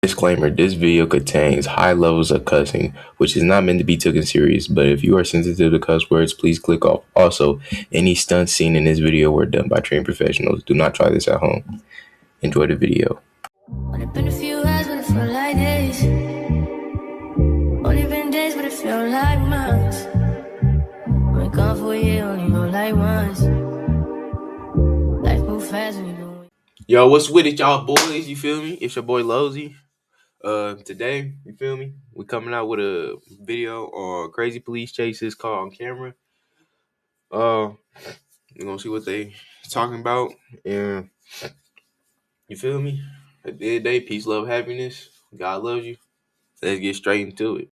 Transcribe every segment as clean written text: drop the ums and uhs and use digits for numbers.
Disclaimer, this video contains high levels of cussing, which is not meant to be taken serious, but if you are sensitive to cuss words, please click off. Also, any stunts seen in this video were done by trained professionals. Do not try this at home. Enjoy the video. Only been a few hours, but it felt like days. Only been days, but it felt like months. Been gone for a year, only know like once. Life move fast when you do it. Yo, what's with it, y'all boys? You feel me? It's your boy Lozy. Today, you feel me? We coming out with a video on crazy police chases caught on camera. We're gonna see what they talking about, and you feel me? At the end of the day, peace, love, happiness. God loves you. Let's get straight into it.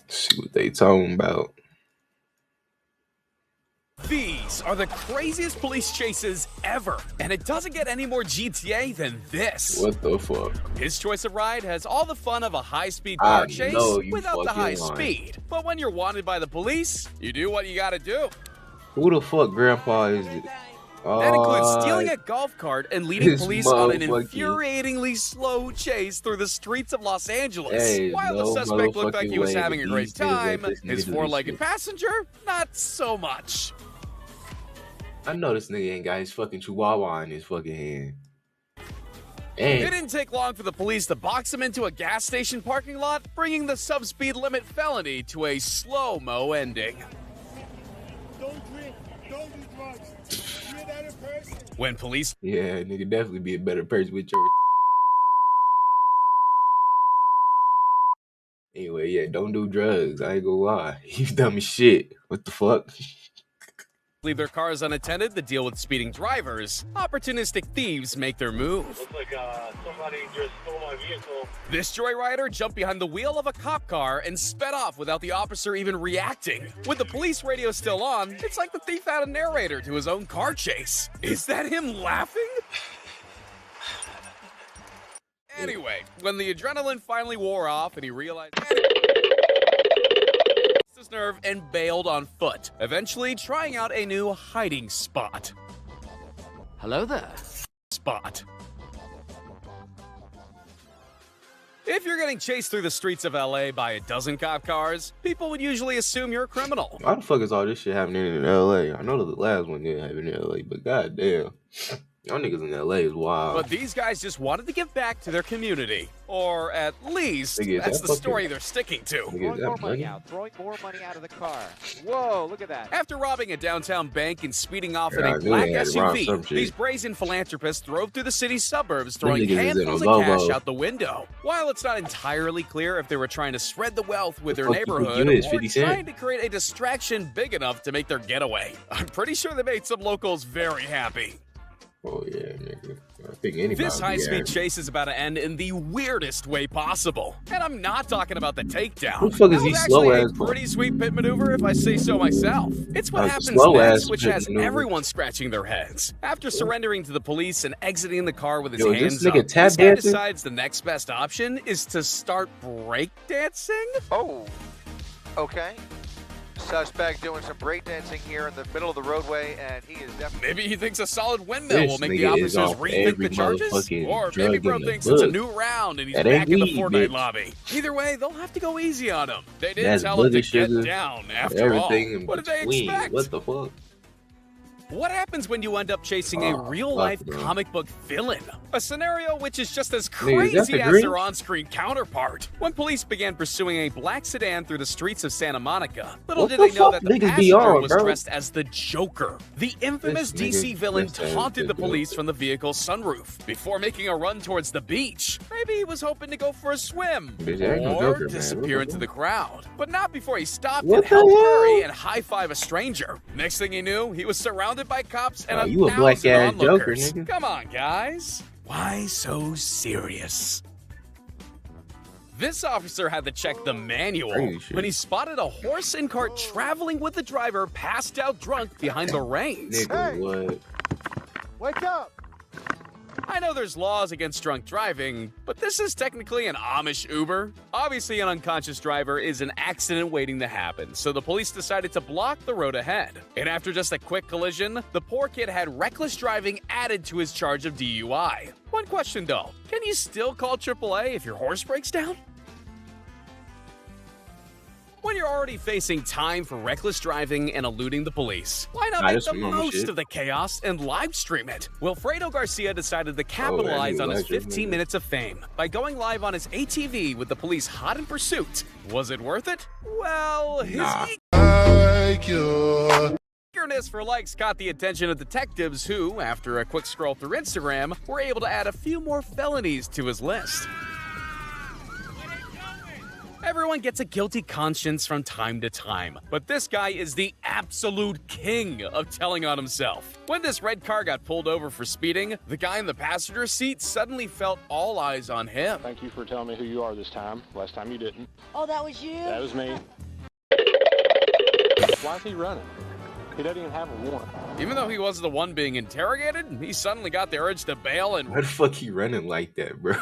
See what they talking about. These are the craziest police chases ever, and it doesn't get any more GTA than this. What the fuck? His choice of ride has all the fun of a high-speed car chase without the high speed. But when you're wanted by the police, you do what you gotta do. Who the fuck grandpa is it? That includes stealing a golf cart and leading police on an infuriatingly slow chase through the streets of Los Angeles. While the suspect looked like he was having a great time, his four-legged passenger, not so much. I know this nigga ain't got his fucking chihuahua in his fucking hand. It didn't take long for the police to box him into a gas station parking lot, bringing the subspeed limit felony to a slow-mo ending. Don't drink, don't do drugs. You're a better person. When police... Yeah, nigga, definitely be a better person with your... Anyway, yeah, don't do drugs. I ain't gonna lie. You dumb as shit. What the fuck? Leave their cars unattended to deal with speeding drivers, opportunistic thieves make their move. Looks like somebody just stole my vehicle. This joyrider jumped behind the wheel of a cop car and sped off without the officer even reacting. With the police radio still on, it's like the thief had a narrator to his own car chase. Is that him laughing? Anyway, when the adrenaline finally wore off and he realized... his nerve and bailed on foot, eventually trying out a new hiding spot. Hello there. Spot. If you're getting chased through the streets of LA by a dozen cop cars, people would usually assume you're a criminal. Why the fuck is all this shit happening in LA? I know the last one didn't happen in LA, but goddamn. Y'all niggas in LA is wild. But these guys just wanted to give back to their community. Or at least, that's the story they're sticking to. Throwing more money out of the car. Whoa, look at that. After robbing a downtown bank and speeding off in a black SUV, these brazen philanthropists drove through the city's suburbs, throwing handfuls of cash out the window. While it's not entirely clear if they were trying to spread the wealth with their neighborhood or trying to create a distraction big enough to make their getaway, I'm pretty sure they made some locals very happy. Oh, yeah, nigga. I think anybody. This high-speed chase is about to end in the weirdest way possible. And I'm not talking about the takedown. Who the fuck is he slow ass? A pretty sweet pit maneuver, if I say so myself. It's what happens next, which has everyone scratching their heads. After surrendering to the police and exiting the car with his hands up, this guy decides the next best option is to start breakdancing. Oh, okay. Suspect doing some breakdancing here in the middle of the roadway, and he is definitely... Maybe he thinks a solid windmill will make the officers rethink the charges? Or maybe bro thinks it's a new round and he's back in the Fortnite lobby. Either way, they'll have to go easy on him. They didn't tell him to get down, after all. What did they expect? What the fuck? What happens when you end up chasing a real-life comic book villain? A scenario which is just as crazy as their on-screen counterpart. When police began pursuing a black sedan through the streets of Santa Monica, little did they know that the passenger was dressed as the Joker. The infamous DC villain taunted the police from the vehicle's sunroof before making a run towards the beach. Maybe he was hoping to go for a swim or disappear into the crowd. But not before he stopped and helped hurry and high-five a stranger. Next thing he knew, he was surrounded by cops and you a black ass Joker, nigga. Come on, guys. Why so serious? This officer had to check the manual when he spotted a horse and cart traveling with the driver passed out drunk behind the reins. Nigga, what? Wake up! I know there's laws against drunk driving, but this is technically an Amish Uber. Obviously, an unconscious driver is an accident waiting to happen, so the police decided to block the road ahead. And after just a quick collision, the poor kid had reckless driving added to his charge of DUI. One question though, can you still call AAA if your horse breaks down? When you're already facing time for reckless driving and eluding the police, why not make the most of the chaos and live stream it? Wilfredo Garcia decided to capitalize on his 15 minutes of fame by going live on his ATV with the police hot in pursuit. Was it worth it? Well, his eagerness for likes caught the attention of detectives who, after a quick scroll through Instagram, were able to add a few more felonies to his list. Everyone gets a guilty conscience from time to time, but this guy is the absolute king of telling on himself. When this red car got pulled over for speeding, the guy in the passenger seat suddenly felt all eyes on him. Thank you for telling me who you are this time. Last time you didn't. Oh, that was you? That was me. Why is he running? He doesn't even have a warrant. Even though he wasn't the one being interrogated, he suddenly got the urge to bail and... Why the fuck he running like that, bro?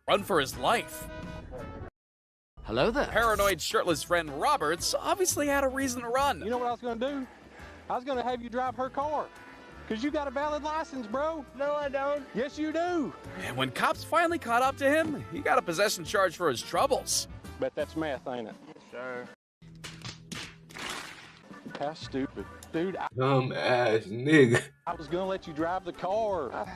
...run for his life. Hello there. Paranoid shirtless friend Roberts obviously had a reason to run. You know what I was going to do? I was going to have you drive her car. Because you got a valid license, bro. No, I don't. Yes, you do. And when cops finally caught up to him, he got a possession charge for his troubles. Bet that's meth, ain't it? Sure. How stupid. Dude, Dumb ass nigga. I was going to let you drive the car.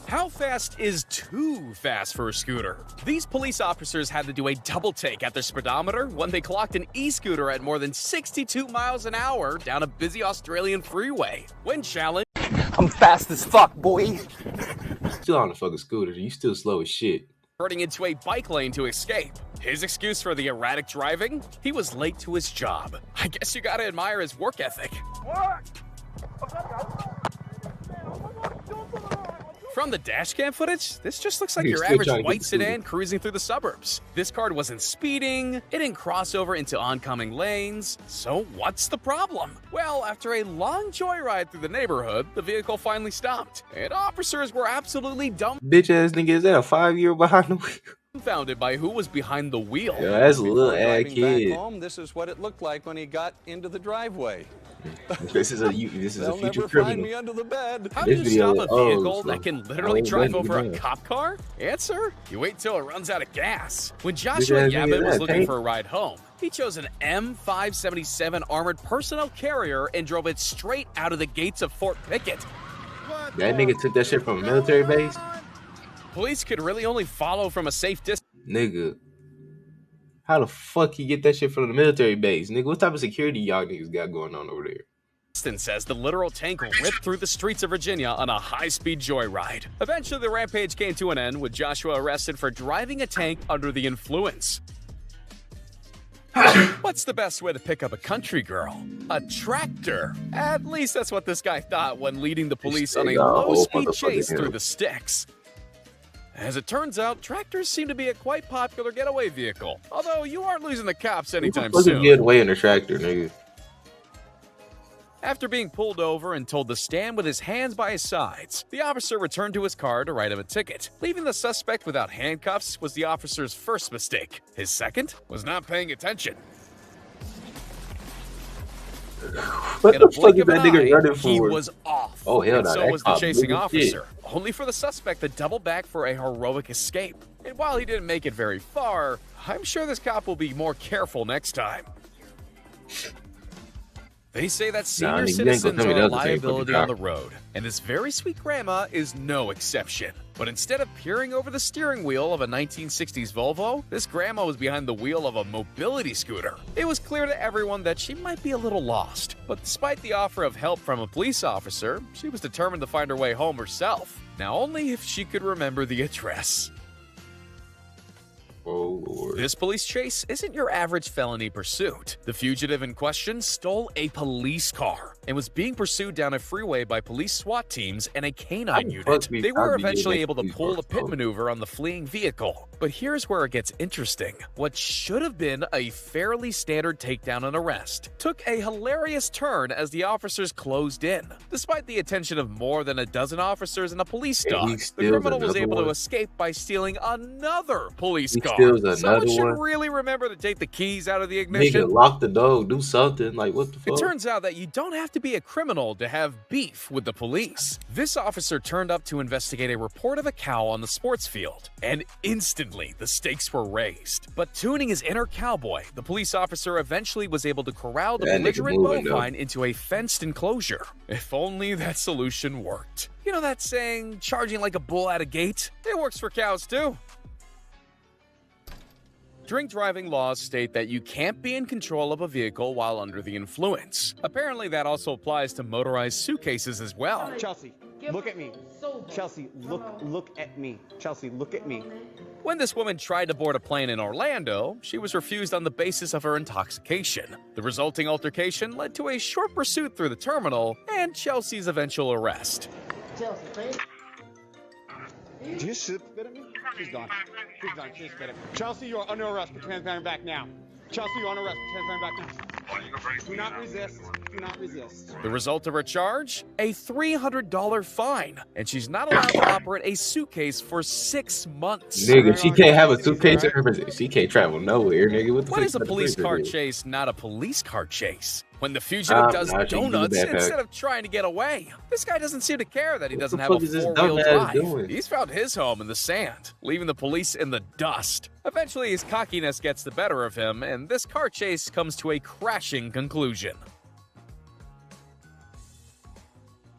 How fast is too fast for a scooter? These police officers had to do a double take at their speedometer when they clocked an e-scooter at more than 62 miles an hour down a busy Australian freeway. When challenged, I'm fast as fuck, boy. Still on the fucking scooter. You still slow as shit. turning into a bike lane to escape. His excuse for the erratic driving? He was late to his job. I guess you gotta admire his work ethic. From the dashcam footage, this just looks like your average white sedan cruising through the suburbs. This car wasn't speeding, it didn't cross over into oncoming lanes, so what's the problem? Well, after a long joyride through the neighborhood, the vehicle finally stopped, and officers were absolutely Bitch ass nigga, is that a 5-year behind the wheel? dumbfounded by who was behind the wheel. Yeah, that's a little ass kid. Back home, this is what it looked like when he got into the driveway. This is a future criminal. Find me under the bed. How do you stop a vehicle that can literally drive over a cop car? Answer: you wait till it runs out of gas. When Joshua Yabin was looking for a ride home, he chose an M577 armored personnel carrier and drove it straight out of the gates of Fort Pickett. That nigga took that shit from a military base? Police could really only follow from a safe distance. Nigga, how the fuck you get that shit from the military base? Nigga, what type of security y'all niggas got going on over there? Says the literal tank ripped through the streets of Virginia on a high-speed joyride. Eventually, the rampage came to an end with Joshua arrested for driving a tank under the influence. What's the best way to pick up a country girl? A tractor. At least that's what this guy thought when leading the police on a low-speed chase through the sticks. As it turns out, tractors seem to be a quite popular getaway vehicle, although you aren't losing the cops anytime soon. Get away in a tractor, nigga. After being pulled over and told to stand with his hands by his sides, the officer returned to his car to write him a ticket. Leaving the suspect without handcuffs was the officer's first mistake. His second was not paying attention. What the fuck is that nigga running for? He was off. Oh, hell no. So was the chasing officer, only for the suspect to double back for a heroic escape. And while he didn't make it very far, I'm sure this cop will be more careful next time. They say that senior citizens are a liability on the road, and this very sweet grandma is no exception. But instead of peering over the steering wheel of a 1960s Volvo, this grandma was behind the wheel of a mobility scooter. It was clear to everyone that she might be a little lost, but despite the offer of help from a police officer, she was determined to find her way home herself. Now only if she could remember the address. Oh, Lord. This police chase isn't your average felony pursuit. The fugitive in question stole a police car and was being pursued down a freeway by police SWAT teams and a canine unit. They were eventually able to pull a pit maneuver on the fleeing vehicle. But here's where it gets interesting. What should have been a fairly standard takedown and arrest took a hilarious turn as the officers closed in. Despite the attention of more than a dozen officers and a police dog, the criminal was able to escape by stealing another police car. Someone should really remember to take the keys out of the ignition. Nigga, lock the door, do something. Like, what the fuck? It turns out that you don't have to be a criminal to have beef with the police. This officer turned up to investigate a report of a cow on the sports field, and instantly the stakes were raised. But tuning his inner cowboy, the police officer eventually was able to corral the belligerent bovine into a fenced enclosure. If only that solution worked. You know that saying, charging like a bull at a gate? It works for cows too. Drink driving laws state that you can't be in control of a vehicle while under the influence. Apparently, that also applies to motorized suitcases as well. Chelsea, look at me. Chelsea, look at me. Chelsea, look at me. When this woman tried to board a plane in Orlando, she was refused on the basis of her intoxication. The resulting altercation led to a short pursuit through the terminal and Chelsea's eventual arrest. Chelsea, babe. Do you spit at me? She's gone. She's gone. She's spit at me. Chelsea, you are under arrest. Put your hands behind your back now. Chelsea, you're under arrest. Put your hands behind your back now. Do not resist. Do not resist. The result of her charge? A $300 fine. And she's not allowed to operate a suitcase for 6 months. Nigga, she can't have a suitcase in her possession. She can't travel nowhere, nigga. What the fuck is a police car chase not a police car chase? When the fugitive does donuts instead of trying to get away. This guy doesn't seem to care that he doesn't have a four-wheel drive. He's found his home in the sand, leaving the police in the dust. Eventually, his cockiness gets the better of him, and this car chase comes to a crashing conclusion.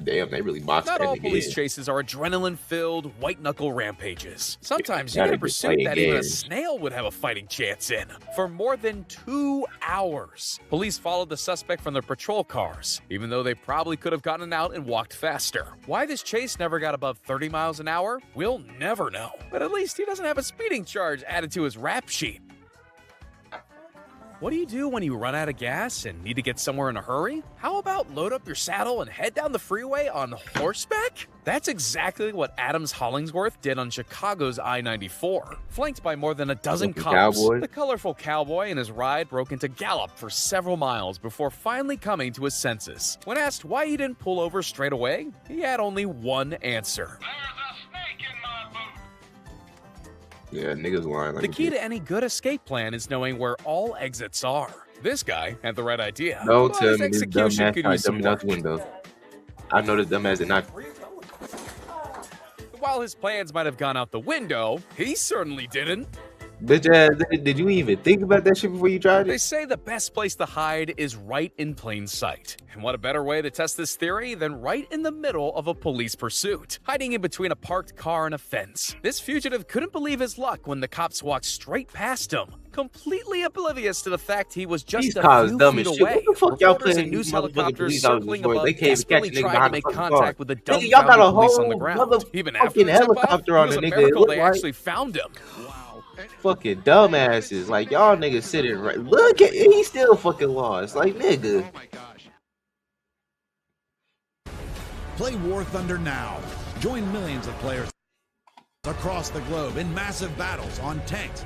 Damn, they really boxed Not that all nigga police in. chases are adrenaline-filled, white-knuckle rampages. Sometimes you get a pursuit that even a snail would have a fighting chance in. For more than 2 hours, police followed the suspect from their patrol cars, even though they probably could have gotten out and walked faster. Why this chase never got above 30 miles an hour, we'll never know. But at least he doesn't have a speeding charge added to his rap sheet. What do you do when you run out of gas and need to get somewhere in a hurry? How about load up your saddle and head down the freeway on horseback? That's exactly what Adams Hollingsworth did on Chicago's I-94. Flanked by more than a dozen cops, the colorful cowboy and his ride broke into gallop for several miles before finally coming to his senses. When asked why he didn't pull over straight away, he had only one answer. Yeah, niggas lying like the key to any good escape plan is knowing where all exits are. This guy had the right idea. Don't tell me this dumbass tried to dump out the window. I know this dumbass did not. While his plans might have gone out the window, he certainly didn't. Bitch ass, did you even think about that shit before you tried it? They say the best place to hide is right in plain sight. And what a better way to test this theory than right in the middle of a police pursuit, hiding in between a parked car and a fence. This fugitive couldn't believe his luck when the cops walked straight past him, completely oblivious to the fact he was just a few feet away. What the fuck y'all playing? And news helicopters circling above, they can't catch a nigga trying to make contact with the dumbfounded y'all got a police on the whole ground. Even after the helicopter on the nigga. miracle they actually found him. Fucking dumbasses, like y'all niggas sitting right. Look at he still fucking lost, like nigga. Oh my gosh. Play War Thunder now. Join millions of players across the globe in massive battles on tanks.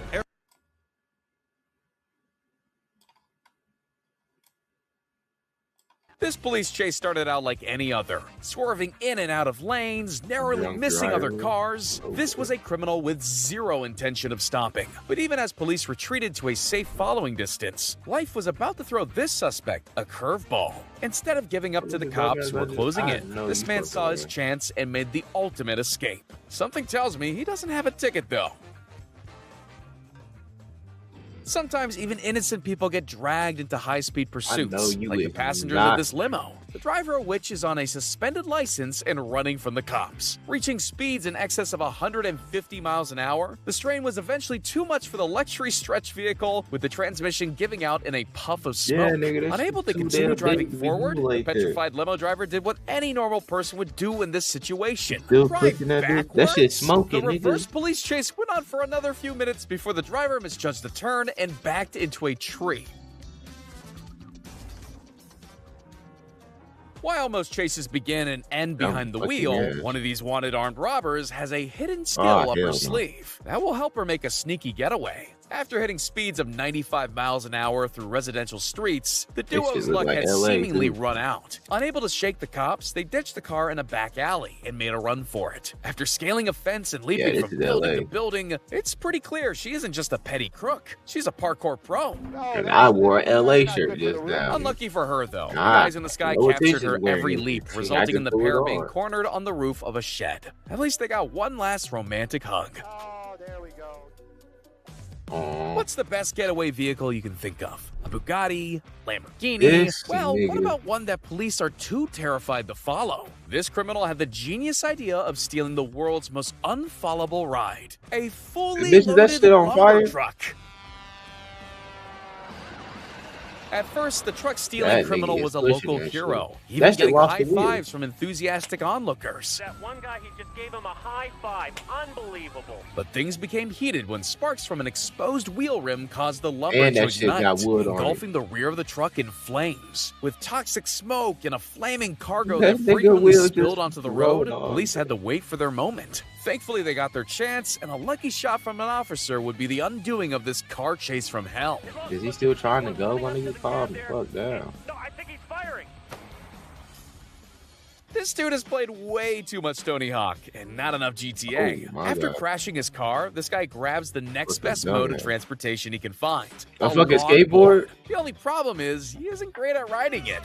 This police chase started out like any other, swerving in and out of lanes, narrowly missing other cars. This was a criminal with zero intention of stopping. But even as police retreated to a safe following distance, life was about to throw this suspect a curveball. Instead of giving up to the cops who were closing in, this man saw his chance and made the ultimate escape. Something tells me he doesn't have a ticket though. Sometimes even innocent people get dragged into high-speed pursuits, like the passengers of this limo, the driver of which is on a suspended license and running from the cops. Reaching speeds in excess of 150 miles an hour, the strain was eventually too much for the luxury stretch vehicle, with the transmission giving out in a puff of smoke. Unable to continue driving forward, the petrified limo driver did what any normal person would do in this situation. Drive backwards. That shit smoking, The reverse police chase went on for another few minutes before the driver misjudged the turn and backed into a tree. While most chases begin and end behind the wheel, one of these wanted armed robbers has a hidden skill up her sleeve that will help her make a sneaky getaway. After hitting speeds of 95 miles an hour through residential streets, the duo's look luck like had LA, seemingly too. run out. Unable to shake the cops, they ditched the car in a back alley and made a run for it. After scaling a fence and leaping this from is building LA. to building, it's pretty clear she isn't just a petty crook. She's a parkour pro. And I wore an LA shirt just now. Unlucky for her, though. The Ah, guys in the sky no captured attention her wearing every it. leap, See, I resulting in just the threw it pair being on. cornered on the roof of a shed. At least they got one last romantic hug. Oh, there we go. Aww. What's the best getaway vehicle you can think of? A Bugatti? Lamborghini? This Well, what nigga. about one that police are too terrified to follow? This criminal had the genius idea of stealing the world's most unfollowable ride. A fully Bitch, is that loaded shit on lumber fire? truck. At first, the truck stealing That criminal nigga was a is pushing local that hero, shit. even That shit getting lost high the wheel. fives from enthusiastic onlookers. That one guy, he just gave him a high five. Unbelievable. But things became heated when sparks from an exposed wheel rim caused the lumber And to that shit got ignite, wood on it. engulfing the rear of the truck in flames. With toxic smoke and a flaming cargo That that nigga frequently wheel spilled just onto the road, rolled on. police had to wait for their moment. Thankfully, they got their chance, and a lucky shot from an officer would be the undoing of this car chase from hell. Is he still trying to go? Why nigga calm the fuck down? No, I think he's firing. This dude has played way too much Tony Hawk and not enough GTA. Oh my After God. crashing his car, this guy grabs the next What's the best gun mode of at? transportation he can find. A fucking longboard. skateboard? The only problem is he isn't great at riding it.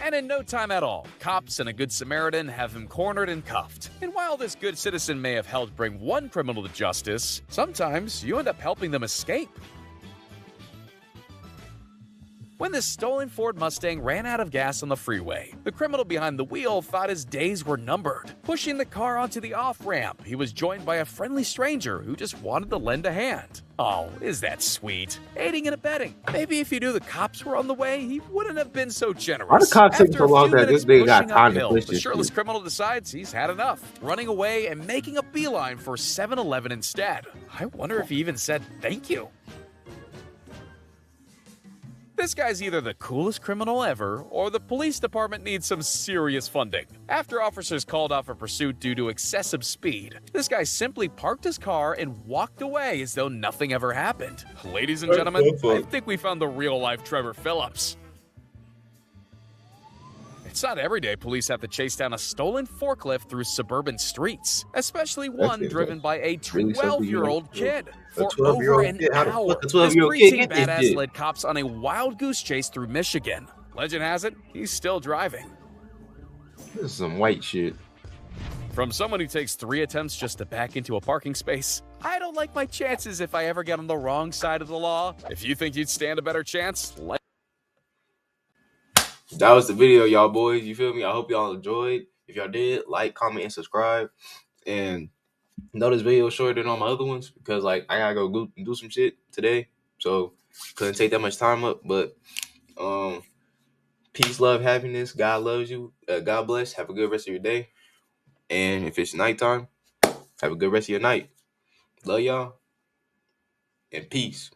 And in no time at all, cops and a good Samaritan have him cornered and cuffed. And while this good citizen may have helped bring one criminal to justice, sometimes you end up helping them escape. When this stolen Ford Mustang ran out of gas on the freeway, the criminal behind the wheel thought his days were numbered. Pushing the car onto the off-ramp, he was joined by a friendly stranger who just wanted to lend a hand. Oh, is that sweet? Aiding and abetting. Maybe if he knew the cops were on the way, he wouldn't have been so generous. Why the cops take After so a long few that this minutes nigga got pushing time to uphill, push the this shirtless shit? criminal decides he's had enough, running away and making a beeline for 7-Eleven instead. I wonder if he even said thank you. This guy's either the coolest criminal ever, or the police department needs some serious funding. After officers called off a pursuit due to excessive speed, this guy simply parked his car and walked away as though nothing ever happened. Ladies and gentlemen, I think we found the real-life Trevor Phillips. It's not every day police have to chase down a stolen forklift through suburban streets, especially one driven by a 12-year-old kid. For over an hour, this preteen badass led cops on a wild goose chase through Michigan. Legend has it, he's still driving. This is some white shit. From someone who takes 3 attempts just to back into a parking space, I don't like my chances if I ever get on the wrong side of the law. If you think you'd stand a better chance, That was the video, y'all boys. You feel me? I hope y'all enjoyed. If y'all did, like, comment, and subscribe. And know this video is shorter than all my other ones because, like, I gotta go do some shit today. So couldn't take that much time up. But peace, love, happiness. God loves you. God bless. Have a good rest of your day. And if it's nighttime, have a good rest of your night. Love y'all. And peace.